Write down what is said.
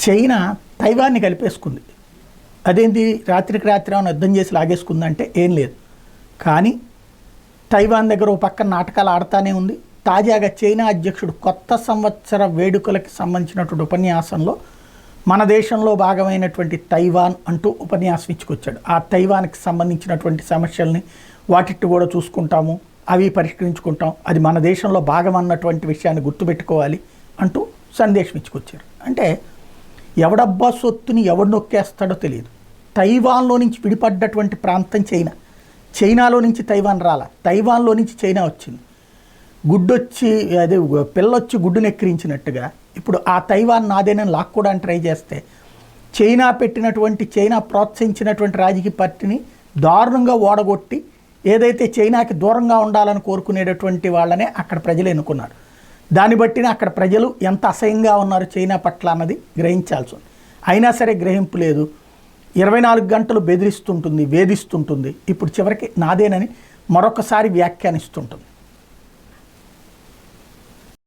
China తైవాన్ని కలిపేసుకుంది. అదేంటి రాత్రికి రాత్రి ఏమైనా యుద్ధం చేసి లాగేసుకుందంటే ఏం లేదు. కానీ తైవాన్ దగ్గర ఒక పక్కన నాటకాలు ఆడుతూనే ఉంది. తాజాగా చైనా అధ్యక్షుడు కొత్త సంవత్సర వేడుకలకి సంబంధించినటువంటి ఉపన్యాసంలో మన దేశంలో భాగమైనటువంటి తైవాన్ అంటూ ఉపన్యాసం ఇచ్చుకొచ్చాడు. ఆ తైవాన్కి సంబంధించినటువంటి సమస్యల్ని వాటిని కూడా చూసుకుంటాము, అవి పరిష్కరించుకుంటాం, అది మన దేశంలో భాగం అన్నటువంటి విషయాన్ని గుర్తుపెట్టుకోవాలి అంటూ సందేశం ఇచ్చుకొచ్చారు. అంటే ఎవడబ్బా సొత్తుని ఎవడు నొక్కేస్తాడో తెలియదు. తైవాన్లో నుంచి విడిపడ్డటువంటి ప్రాంతం చైనా, చైనాలో నుంచి తైవాన్ రాల, తైవాన్లో నుంచి చైనా వచ్చింది. గుడ్డొచ్చి అదే పిల్లొచ్చి గుడ్డును ఎక్కిరించినట్టుగా ఇప్పుడు ఆ తైవాన్ నాదేనని లాక్కోవడానికి ట్రై చేస్తే చైనా పెట్టినటువంటి, చైనా ప్రోత్సహించినటువంటి రాజకీయ పార్టీని దారుణంగా ఓడగొట్టి ఏదైతే చైనాకి దూరంగా ఉండాలని కోరుకునేటటువంటి వాళ్ళనే అక్కడ ప్రజలు ఎన్నుకున్నారు. దాన్ని బట్టినే అక్కడ ప్రజలు ఎంత అసహ్యంగా ఉన్నారు చైనా పట్ల అన్నది గ్రహించాల్సి ఉంది. అయినా సరే గ్రహింపు లేదు. 24 గంటలు బెదిరిస్తుంటుంది, వేధిస్తుంటుంది. ఇప్పుడు చివరికి నాదేనని మరొకసారి వ్యాఖ్యానిస్తుంటుంది.